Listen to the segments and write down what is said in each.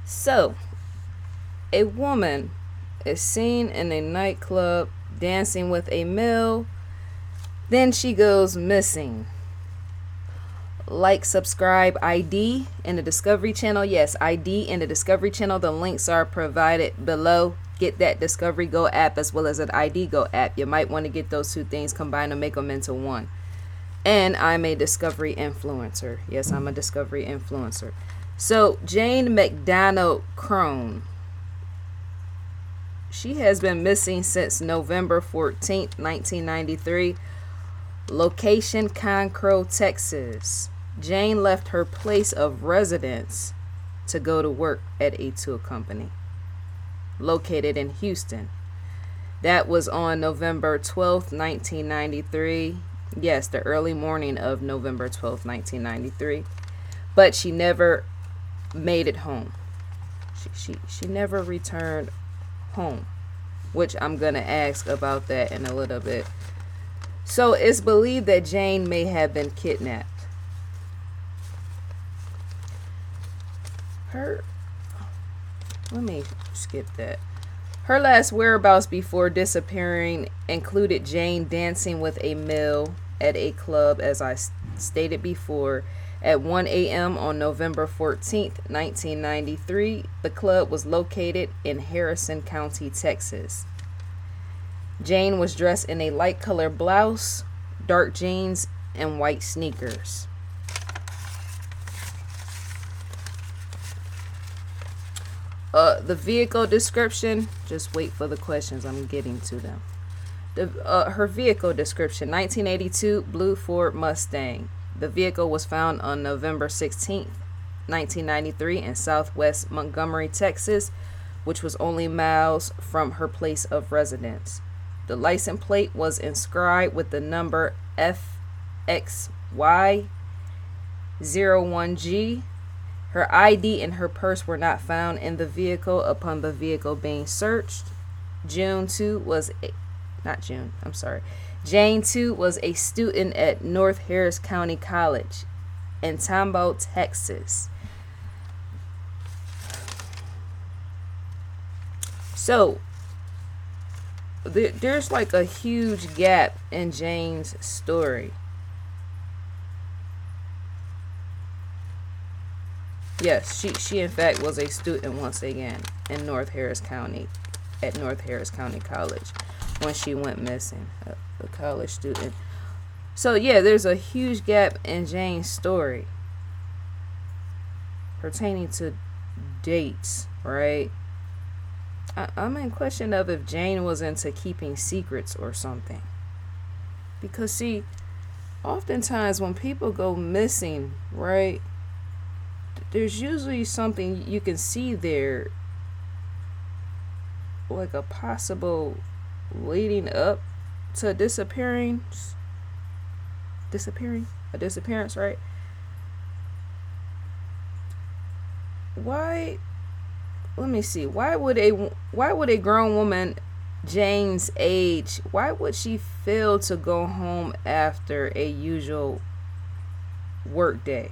So, a woman is seen in a nightclub dancing with a male, then she goes missing. Like, subscribe, ID in the Discovery Channel. Yes, ID in the Discovery Channel. The links are provided below. Get that Discovery Go app as well as an ID Go app. You might want to get those two things combined to make them into one. And I'm a Discovery influencer. Yes, I'm a Discovery influencer. So, Jane Mcdonald-Crone. She has been missing since November 14th, 1993. Location, Conroe, Texas. Jane left her place of residence to go to work at a tour company located in Houston. That was on November 12th, 1993. Yes, the early morning of November 12th, 1993. But she never made it home. She never returned home, which I'm going to ask about that in a little bit. So it's believed that Jane may have been kidnapped. Let me skip that. Her last whereabouts before disappearing included Jane dancing with a male at a club, as I stated before, at 1 a.m. on November 14th, 1993. The club was located in Harrison County, Texas. Jane was dressed in a light colored blouse, dark jeans, and white sneakers. The vehicle description, just wait for the questions, I'm getting to them. Her vehicle description, 1982 blue Ford Mustang. The vehicle was found on November 16th, 1993 in southwest Montgomery, Texas, which was only miles from her place of residence. The license plate was inscribed with the number FXY01G. Her ID and her purse were not found in the vehicle upon the vehicle being searched. Jane 2 was a student at North Harris County College in Tambo, Texas. So, there's like a huge gap in Jane's story. Yes, she in fact was a student once again in North Harris County, at North Harris County College, when she went missing, a college student. So yeah, there's a huge gap in Jane's story pertaining to dates, right? I'm in question of if Jane was into keeping secrets or something. Because see, oftentimes when people go missing, right, there's usually something you can see there, like a possible leading up to a disappearance, right? Why? Let me see. Why would a grown woman Jane's age, why would she fail to go home after a usual work day?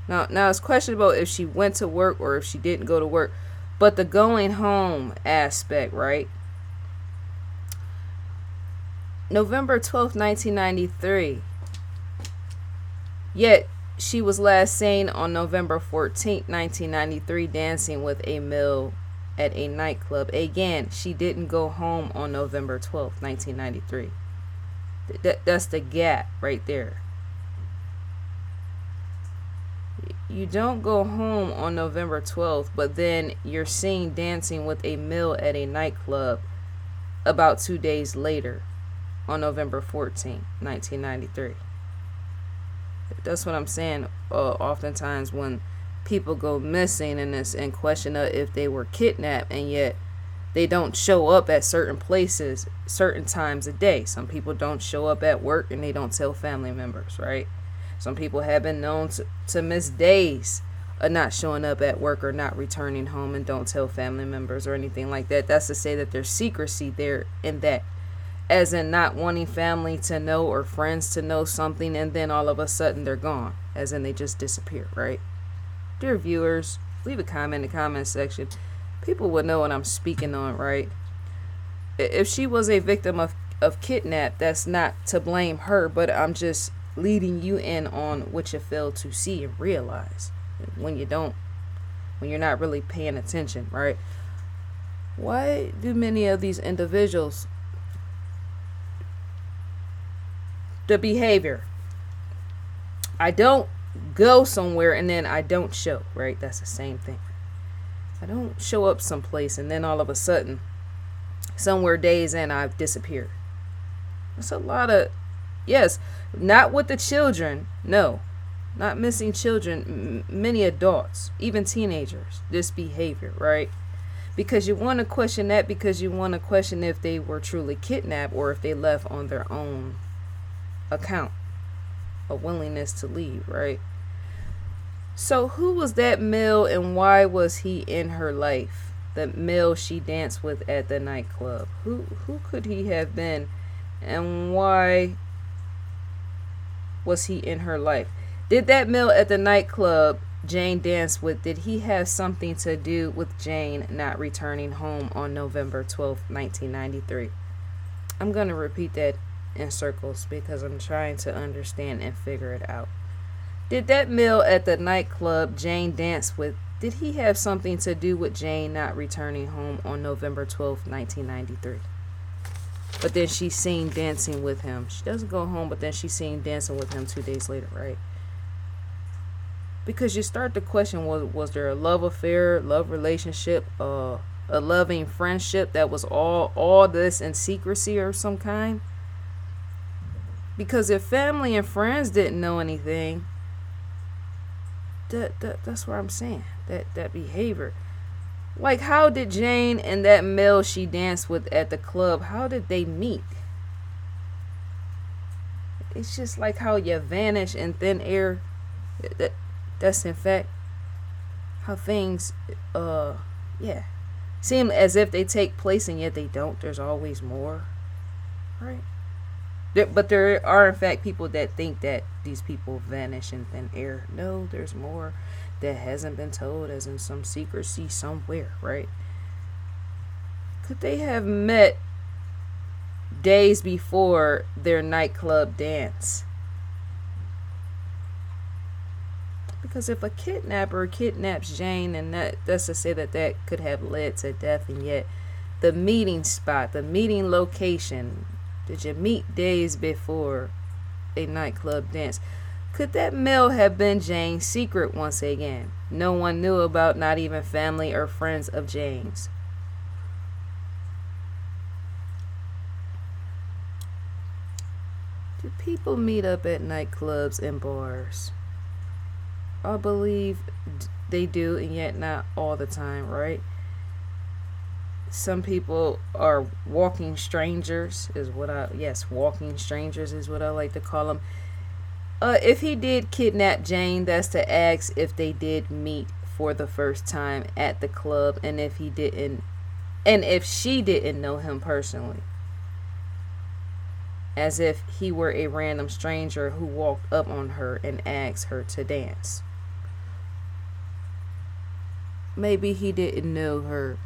Now it's questionable if she went to work or if she didn't go to work, but the going home aspect, right? November 12th, 1993. Yet she was last seen on November 14th, 1993, dancing with a male at a nightclub. Again, she didn't go home on November 12th, 1993. That's the gap right there. You don't go home on November 12th, but then you're seen dancing with a male at a nightclub about 2 days later on November 14th, 1993. That's what I'm saying. Oftentimes when people go missing and it's in question of if they were kidnapped, and yet they don't show up at certain places certain times a day. Some people don't show up at work and they don't tell family members, right? Some people have been known to miss days of not showing up at work or not returning home and don't tell family members or anything like that. That's to say that there's secrecy there in that, as in not wanting family to know or friends to know something, and then all of a sudden they're gone, as in they just disappear, right? Dear viewers, leave a comment in the comment section. People would know what I'm speaking on, right? If she was a victim of kidnap, that's not to blame her, but I'm just leading you in on what you fail to see and realize when you're not really paying attention, right? Why do many of these individuals, the behavior, I don't go somewhere and then I don't show, right? That's the same thing. I don't show up someplace and then all of a sudden, somewhere days in, I've disappeared. That's a lot of, yes, not with the children, no, not missing children, many adults, even teenagers, this behavior, right? Because you want to question that, because you want to question if they were truly kidnapped or if they left on their own account, a willingness to leave, right? So who was that male and why was he in her life? The male she danced with at the nightclub. Who could he have been and why was he in her life? Did that male at the nightclub Jane danced with, did he have something to do with Jane not returning home on November 12th, 1993? I'm going to repeat that in circles because I'm trying to understand and figure it out. Did that male at the nightclub Jane danced with, did he have something to do with Jane not returning home on November 12th, 1993? But then she's seen dancing with him. She doesn't go home, but then she's seen dancing with him 2 days later, right? Because you start to question, was there a love affair, love relationship, a loving friendship that was all this in secrecy or some kind? Because if family and friends didn't know anything, that's what I'm saying. That behavior. Like, how did Jane and that male she danced with at the club, how did they meet? It's just like how you vanish in thin air. That's in fact how things seem as if they take place and yet they don't. There's always more, right? But there are in fact people that think that these people vanish in thin air. No, there's more that hasn't been told, as in some secrecy somewhere, right? Could they have met days before their nightclub dance? Because if a kidnapper kidnaps Jane, and that's to say that could have led to death, and yet the meeting spot, the meeting location, did you meet days before a nightclub dance? Could that male have been Jane's secret once again? No one knew about, not even family or friends of Jane's. Do people meet up at nightclubs and bars? I believe they do, and yet not all the time, right? Some people are walking strangers, walking strangers is what I like to call them. If he did kidnap Jane, that's to ask if they did meet for the first time at the club, and if he didn't, and if she didn't know him personally, as if he were a random stranger who walked up on her and asked her to dance. Maybe he didn't know her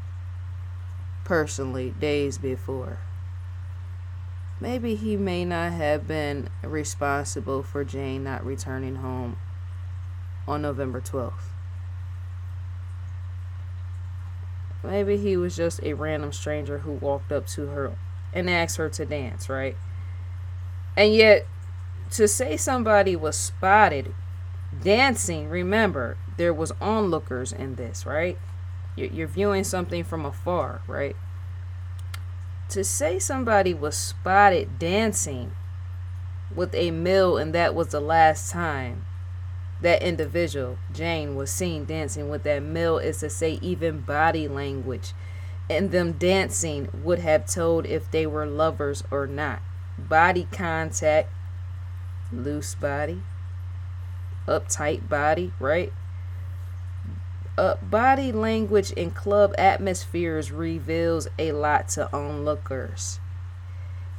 personally days before. Maybe he may not have been responsible for Jane not returning home on November 12th. Maybe he was just a random stranger who walked up to her and asked her to dance, right? And yet, to say somebody was spotted dancing, remember, there was onlookers in this, right? You're viewing something from afar, right? To say somebody was spotted dancing with a male and that was the last time that individual, Jane, was seen dancing with that male is to say even body language and them dancing would have told if they were lovers or not. Body contact, loose body, uptight body, right? Body language in club atmospheres reveals a lot to onlookers.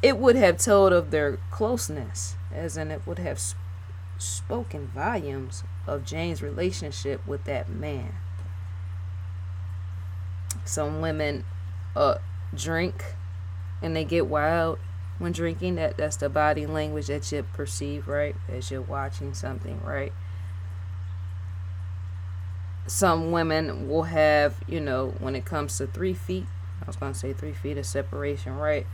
It would have told of their closeness, as in it would have spoken volumes of Jane's relationship with that man. Some women uh drink and they get wild when drinking. That's the body language that you perceive, right? As you're watching something, right? Some women will have, when it comes to 3 feet, I was going to say 3 feet of separation, right?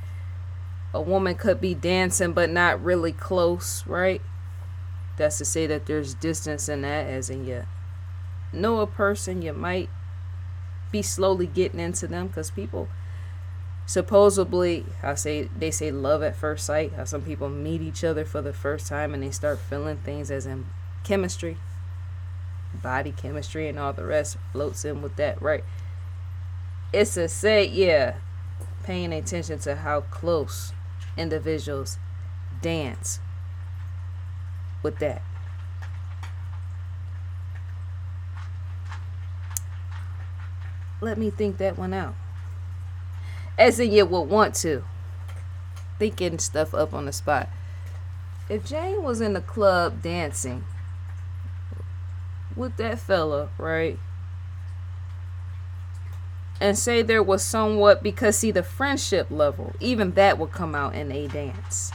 A woman could be dancing but not really close, right? That's to say that there's distance in that, as in you know a person, you might be slowly getting into them, because people supposedly, they say love at first sight, how some people meet each other for the first time and they start feeling things, as in chemistry, body chemistry, and all the rest floats in with that, right? It's to say, yeah, paying attention to how close individuals dance with that. Let me think that one out. As in, you would want to. Thinking stuff up on the spot. If Jane was in the club dancing with that fella, right? And say there was somewhat, because see, the friendship level, even that would come out in a dance.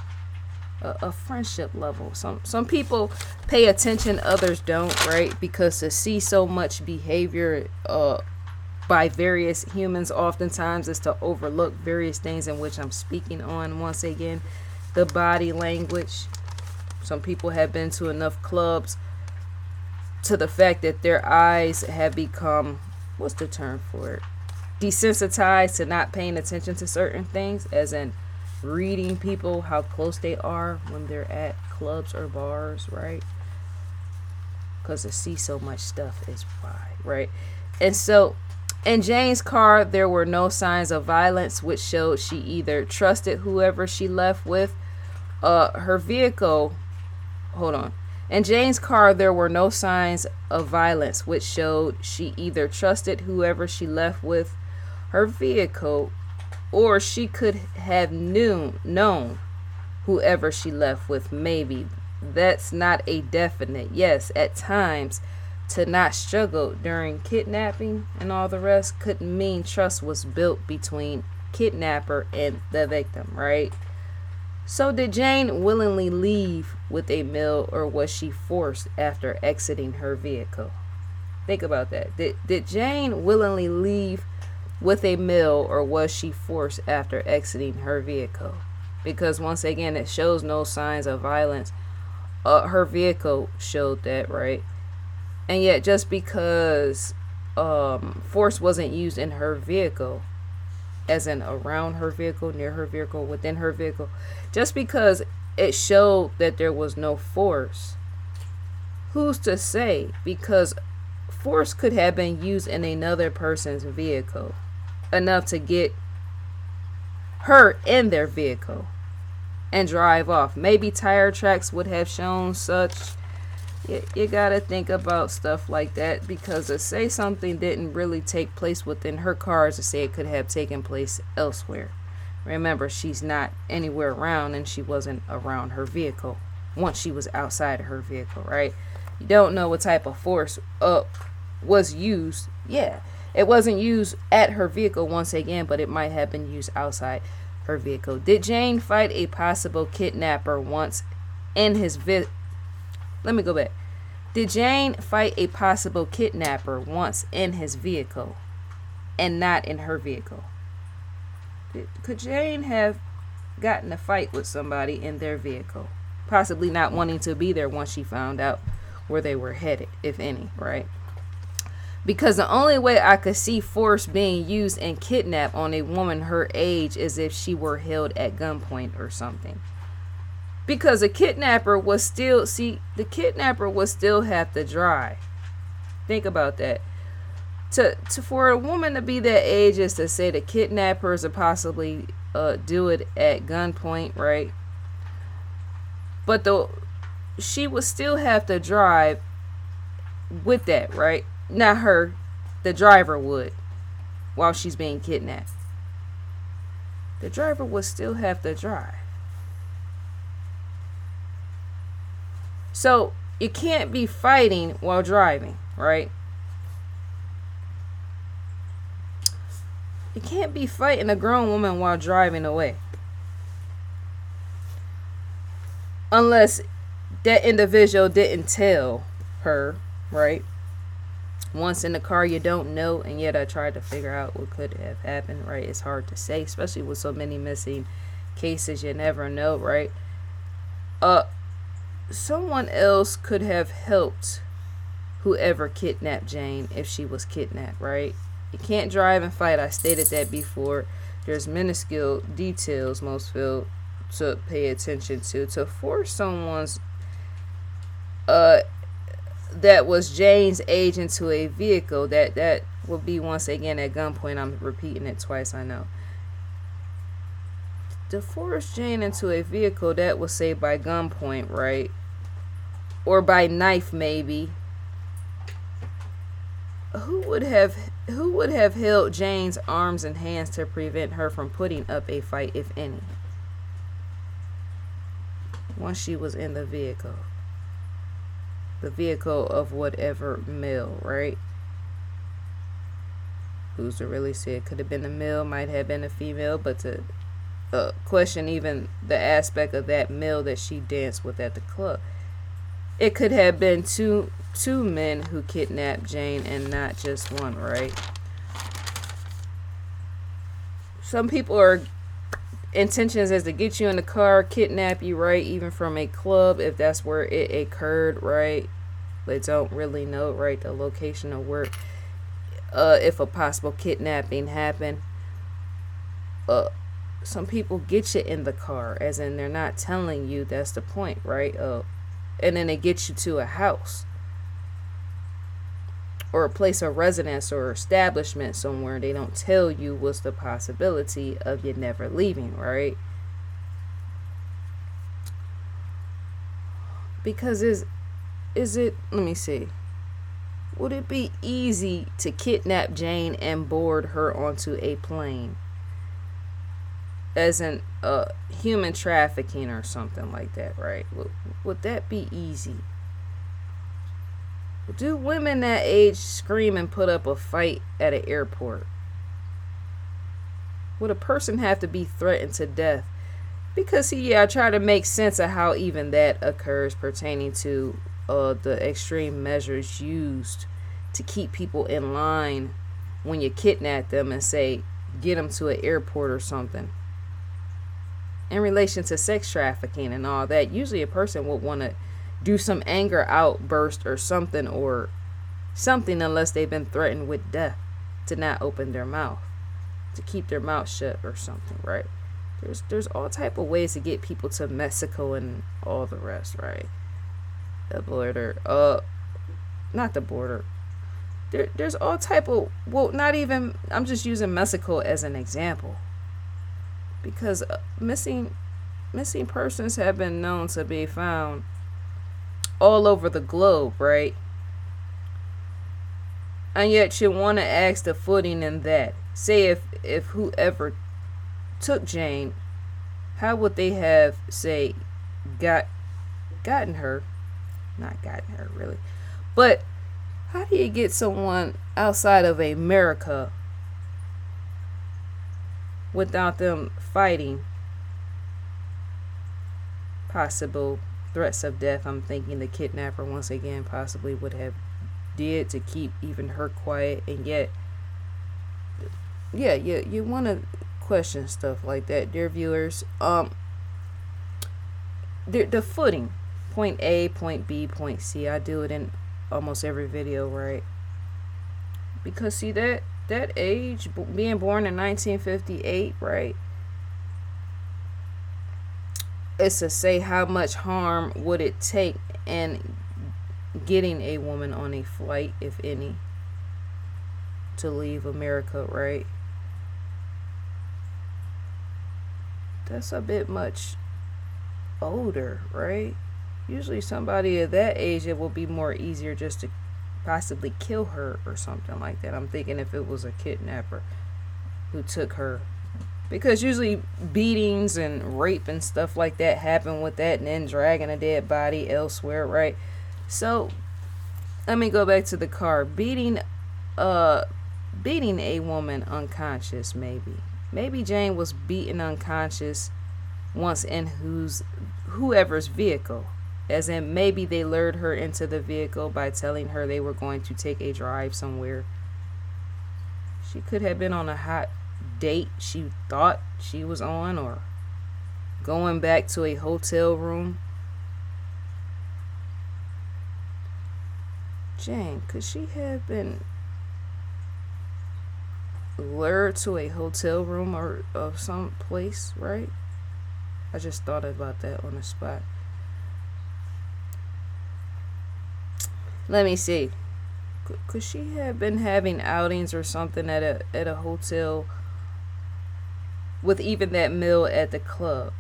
A friendship level. Some people pay attention, others don't, right? Because to see so much behavior by various humans oftentimes is to overlook various things, in which I'm speaking on once again. The body language. Some people have been to enough clubs to the fact that their eyes have become, what's the term for it? Desensitized to not paying attention to certain things, as in reading people, how close they are when they're at clubs or bars, right? Because to see so much stuff is why, right? And so in Jane's car, there were no signs of violence, which showed she either trusted whoever she left with. Her vehicle, hold on. In Jane's car, there were no signs of violence, which showed she either trusted whoever she left with her vehicle, or she could have known whoever she left with, maybe. That's not a definite. Yes, at times, to not struggle during kidnapping and all the rest could mean trust was built between kidnapper and the victim, right? So did Jane willingly leave with a meal, or was she forced after exiting her vehicle? Think about that. Did Jane willingly leave with a meal, or was she forced after exiting her vehicle? Because once again, it shows no signs of violence. Her vehicle showed that, right? And yet, just because force wasn't used in her vehicle, as in around her vehicle, near her vehicle, within her vehicle, just because it showed that there was no force, who's to say? Because force could have been used in another person's vehicle enough to get her in their vehicle and drive off. Maybe tire tracks would have shown such. You gotta think about stuff like that, because to say something didn't really take place within her car is to say it could have taken place elsewhere. Remember, she's not anywhere around, and she wasn't around her vehicle once she was outside of her vehicle, right? You don't know what type of force was used. Yeah, it wasn't used at her vehicle once again, but it might have been used outside her vehicle. Did Jane fight a possible kidnapper once in his Let me go back. Did Jane fight a possible kidnapper once in his vehicle and not in her vehicle? Could Jane have gotten a fight with somebody in their vehicle, possibly not wanting to be there once she found out where they were headed, if any, right? Because the only way I could see force being used in kidnap on a woman her age is if she were held at gunpoint or something. Because the kidnapper would still have to drive. Think about that. For a woman to be that age is to say the kidnappers would possibly do it at gunpoint, right? But she would still have to drive with that, right? Not her, the driver would, while she's being kidnapped. The driver would still have to drive. So you can't be fighting while driving, right? You can't be fighting a grown woman while driving away. Unless that individual didn't tell her, right? Once in the car, you don't know, and yet I tried to figure out what could have happened, right? It's hard to say, especially with so many missing cases. You never know, right? Someone else could have helped whoever kidnapped Jane if she was kidnapped, right? You can't drive and fight. I stated that before. There's minuscule details most feel to pay attention to force someone's that was Jane's age into a vehicle. That would be, once again, at gunpoint. I'm repeating it twice, I know. To force Jane into a vehicle, that was, say, by gunpoint, right? Or by knife, maybe. Who would have held Jane's arms and hands to prevent her from putting up a fight, if any, once she was in the vehicle? The vehicle of whatever male, right? Who's to really say? It could have been a male, might have been a female, but to question even the aspect of that male that she danced with at the club. It could have been two men who kidnapped Jane and not just one, right? Some people are intentions is to get you in the car, kidnap you, right? Even from a club, if that's where it occurred, right? They don't really know, right, the location of where if a possible kidnapping happened. Some people get you in the car, as in they're not telling you. That's the point, right? And then they get you to a house or a place of residence or establishment somewhere. They don't tell you what's the possibility of you never leaving, right? Because is it, let me see, would it be easy to kidnap Jane and board her onto a plane, as in human trafficking or something like that, right? Would that be easy? Do women that age scream and put up a fight at an airport? Would a person have to be threatened to death? Because, see, I try to make sense of how even that occurs pertaining to the extreme measures used to keep people in line when you kidnap them and, say, get them to an airport or something. In relation to sex trafficking and all that, usually a person would want to do some anger outburst or something unless they've been threatened with death, to not open their mouth, to keep their mouth shut or something, right? There's all type of ways to get people to Mexico and all the rest, right? The border, not the border. There's all type of, well, not even, I'm just using Mexico as an example, because missing persons have been known to be found all over the globe, right? And yet you want to ask the footing in that. Say if whoever took Jane, how would they have, say, gotten her? Not gotten her, really. But how do you get someone outside of America without them fighting possible threats of death? I'm thinking the kidnapper, once again, possibly would have did to keep even her quiet. And yet, yeah, you want to question stuff like that, dear viewers. The footing, point A, point B, point C. I do it in almost every video, right? Because, see, that age, being born in 1958, right, is to say how much harm would it take in getting a woman on a flight, if any, to leave America, right? That's a bit much older, right? Usually somebody of that age, it will be more easier just to possibly kill her or something like that. I'm thinking if it was a kidnapper who took her, because usually beatings and rape and stuff like that happen with that, and then dragging a dead body elsewhere, right? So let me go back to the car. Beating beating a woman unconscious, maybe Jane was beaten unconscious once in whoever's vehicle, as in maybe they lured her into the vehicle by telling her they were going to take a drive somewhere. She could have been on a hot date she thought she was on, or going back to a hotel room. Jane, could she have been lured to a hotel room or of some place, right? I just thought about that on the spot. Let me see. Could she have been having outings or something at a hotel with even that meal at the club?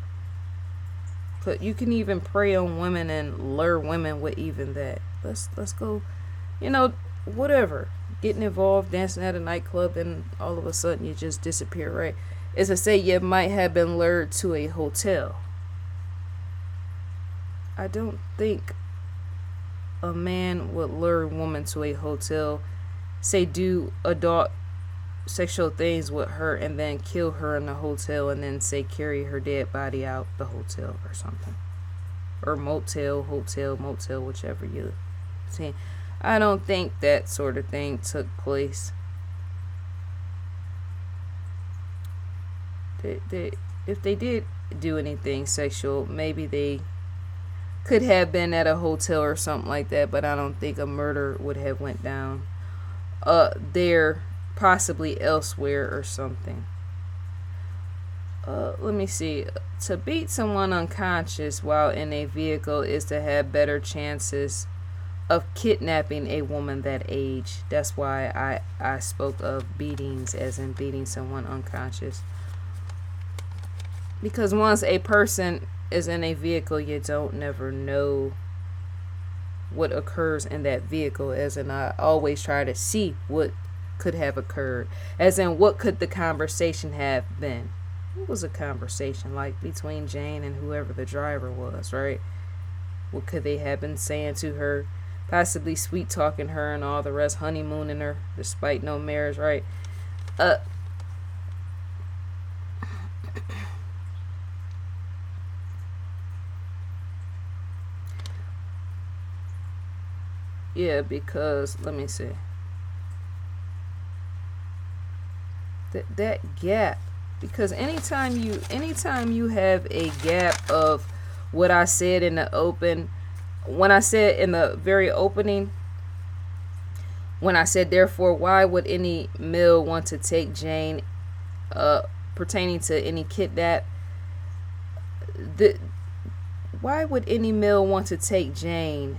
But you can even prey on women and lure women with even that. Let's go, whatever. Getting involved, dancing at a nightclub, then all of a sudden you just disappear, right? As I say, you might have been lured to a hotel. I don't think a man would lure a woman to a hotel, say do adult sexual things with her, and then kill her in the hotel, and then say carry her dead body out the hotel or something. Or motel, hotel, motel, whichever you see. I don't think that sort of thing took place. If they did do anything sexual, maybe they could have been at a hotel or something like that, but I don't think a murder would have went down there, possibly elsewhere or something. Let me see. To beat someone unconscious while in a vehicle is to have better chances of kidnapping a woman that age. That's why I spoke of beatings as in beating someone unconscious. Because once a person is in a vehicle, you don't never know what occurs in that vehicle, as in I always try to see what could have occurred, as in what could the conversation have been. What was a conversation like between Jane and whoever the driver was, right? What could they have been saying to her? Possibly sweet talking her and all the rest, honeymooning her despite no marriage, right? Yeah, because let me see. That gap, because anytime you have a gap of what I said in the open, when I said in the very opening, when I said therefore why would any male want to take Jane, pertaining to any kidnap, why would any male want to take Jane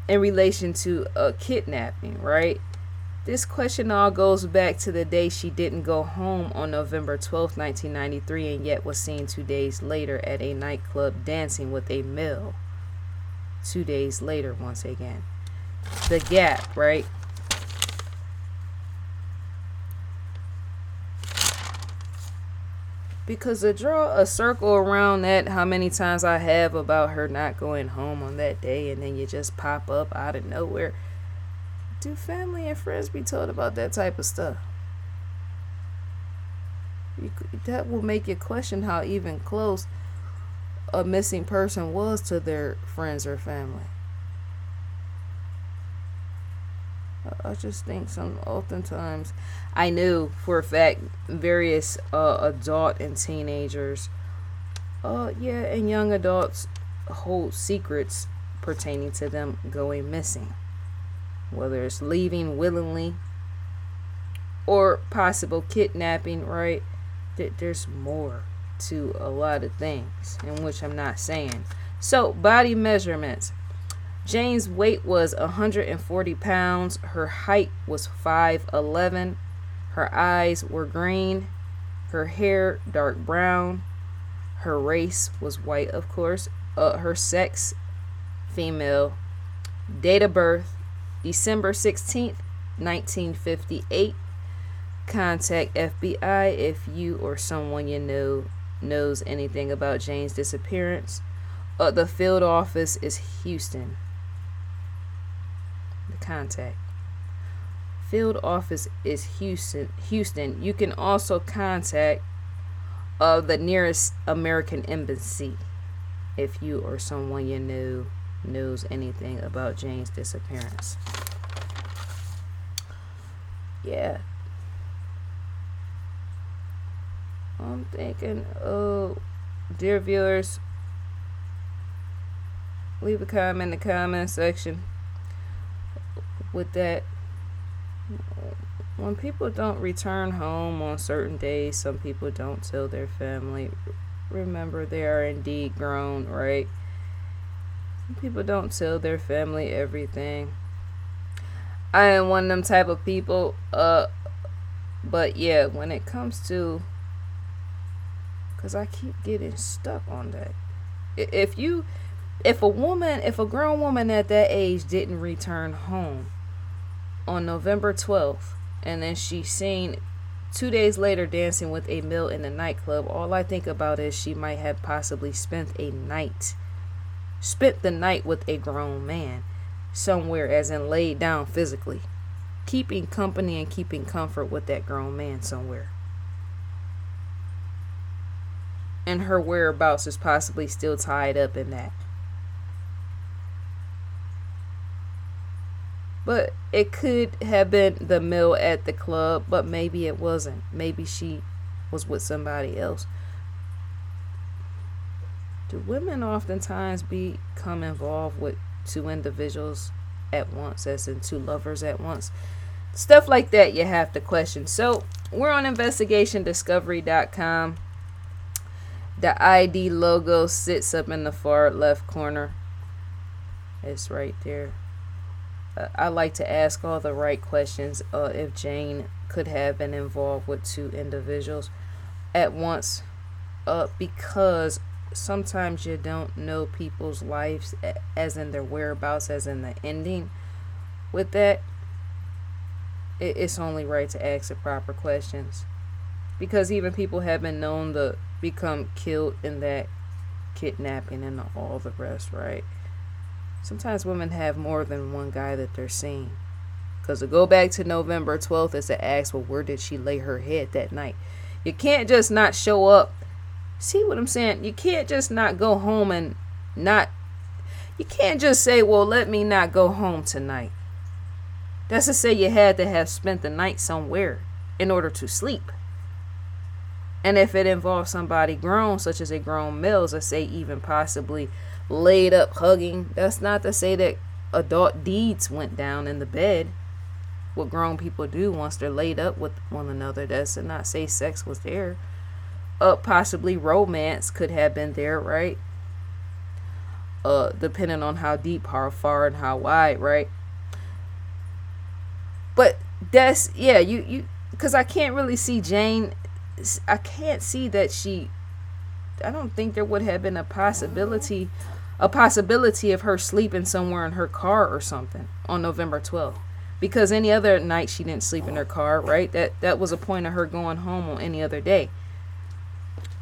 in relation to a kidnapping, right? This question all goes back to the day she didn't go home on November 12th, 1993, and yet was seen 2 days later at a nightclub dancing with a male. 2 days later, once again. The gap, right? Because to draw a circle around that, how many times I have about her not going home on that day, and then you just pop up out of nowhere. Do family and friends be told about that type of stuff? That will make you question how even close a missing person was to their friends or family. I just think oftentimes, I knew for a fact various adult and teenagers, and young adults hold secrets pertaining to them going missing. Whether it's leaving willingly or possible kidnapping, right? There's more to a lot of things, in which I'm not saying. So, body measurements. Jane's weight was 140 pounds. Her height was 5'11". Her eyes were green. Her hair dark brown. Her race was white, of course. Her sex, female. Date of birth, December 16th, 1958. Contact FBI if you or someone you know knows anything about Jane's disappearance. The field office is Houston. The contact. Field office is Houston. You can also contact the nearest American embassy if you or someone you know knows anything about Jane's disappearance. Yeah. I'm thinking, oh, dear viewers, leave a comment in the comment section with that. When people don't return home on certain days, some people don't tell their family. Remember, they are indeed grown, right? Some people don't tell their family everything. I am one of them type of people, but yeah, when it comes to, because I keep getting stuck on that. If a grown woman at that age didn't return home on November 12th, and then she's seen 2 days later dancing with a male in a nightclub, all I think about is she might have possibly spent the night with a grown man somewhere, as in laid down physically, keeping company and keeping comfort with that grown man somewhere. And her whereabouts is possibly still tied up in that. But it could have been the male at the club, but maybe it wasn't. Maybe she was with somebody else. Do women oftentimes become involved with two individuals at once, as in two lovers at once? Stuff like that you have to question. So we're on investigationdiscovery.com. The ID logo sits up in the far left corner. It's right there. I like to ask all the right questions if Jane could have been involved with two individuals at once, because sometimes you don't know people's lives, as in their whereabouts, as in the ending. With that, it's only right to ask the proper questions, because even people have been known to become killed in that kidnapping and all the rest, right? Sometimes women have more than one guy that they're seeing. Because to go back to November 12th is to ask, well, where did she lay her head that night? You can't just not show up. See what I'm saying? You can't just not go home and not... You can't just say, well, let me not go home tonight. That's to say you had to have spent the night somewhere in order to sleep. And if it involves somebody grown, such as a grown male, let's say even possibly laid up hugging, that's not to say that adult deeds went down in the bed. What grown people do once they're laid up with one another, that's to not say sex was there. Possibly romance could have been there, right? Depending on how deep, how far, and how wide, right? But that's, yeah, you because I can't really see Jane. I can't see that she... I don't think there would have been a possibility of her sleeping somewhere in her car or something on November 12th. Because any other night she didn't sleep in her car, right? That was a point of her going home on any other day.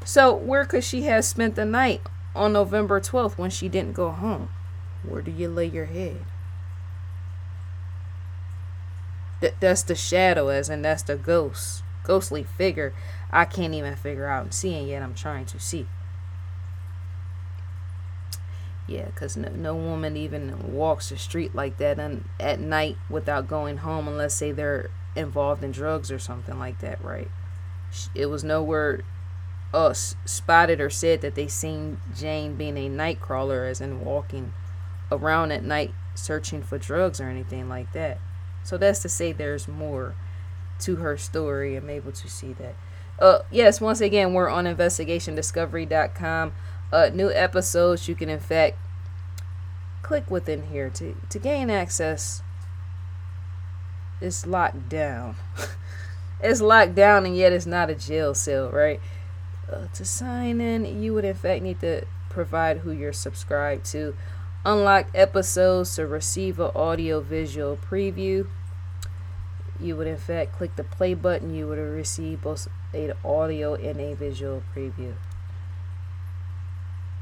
So where could she have spent the night on November 12th when she didn't go home? Where do you lay your head? That's the shadow, as in that's the ghostly figure I can't even figure out and seeing yet. I'm trying to see. Yeah, because no woman even walks the street like that at night without going home, unless say they're involved in drugs or something like that, right? It was nowhere spotted or said that they seen Jane being a night crawler, as in walking around at night searching for drugs or anything like that. So that's to say there's more to her story. I'm able to see that. Yes, once again, we're on investigationdiscovery.com. New episodes, you can in fact click within here to gain access. It's locked down. It's locked down, and yet it's not a jail cell, right? To sign in, you would in fact need to provide who you're subscribed to. Unlock episodes to receive an audio visual preview. You would in fact click the play button. You would receive both an audio and a visual preview.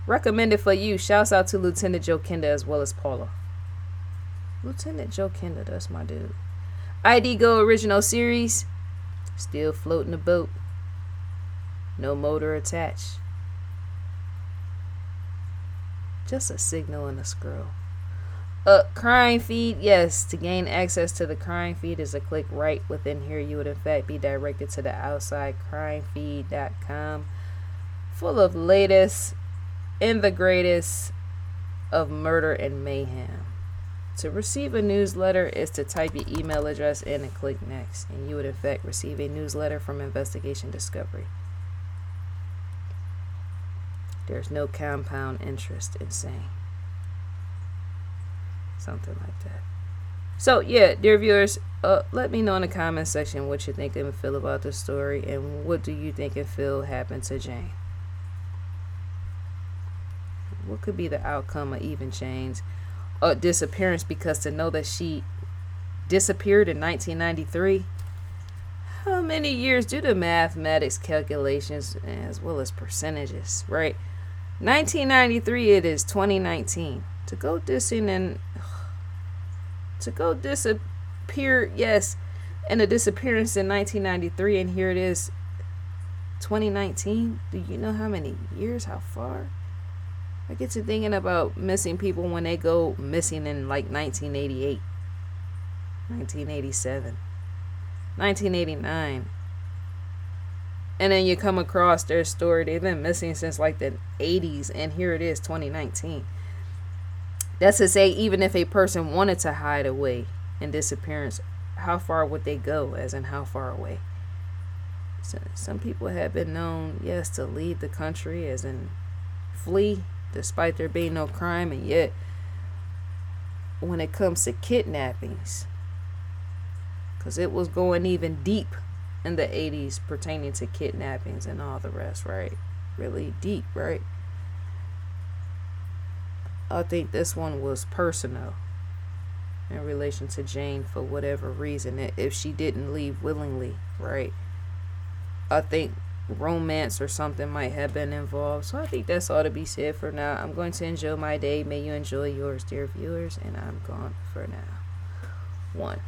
Recommended for you. Shouts out to Lieutenant Joe Kenda as well as Paula. Lieutenant Joe Kenda, that's my dude. ID Go original series, still floating the boat. No motor attached. Just a signal and a scroll. Crime feed, yes. To gain access to the crime feed is a click right within here. You would in fact be directed to the outside crimefeed.com, full of latest and the greatest of murder and mayhem. To receive a newsletter is to type your email address in and click next, and you would in fact receive a newsletter from Investigation Discovery. There's no compound interest. Insane. Something like that. So yeah, dear viewers, let me know in the comment section what you think and feel about the story, and what do you think and feel happened to Jane. What could be the outcome of even Jane's disappearance? Because to know that she disappeared in 1993, how many years? Do the mathematics calculations as well as percentages, right? 1993, it is 2019. To go disappear, yes, and a disappearance in 1993, and here it is 2019. Do you know how many years, how far? I get to thinking about missing people when they go missing in like 1988, 1987, 1989, and then you come across their story. They've been missing since like the 80s, and here it is 2019. That's to say, even if a person wanted to hide away in disappearance, how far would they go, as in how far away? So some people have been known, yes, to leave the country, as in flee, despite there being no crime. And yet, when it comes to kidnappings, because it was going even deep in the 80s pertaining to kidnappings and all the rest, right? Really deep, right? I think this one was personal in relation to Jane for whatever reason. If she didn't leave willingly, right? I think romance or something might have been involved. So I think that's all to be said for now. I'm going to enjoy my day. May you enjoy yours, dear viewers. And I'm gone for now. 1.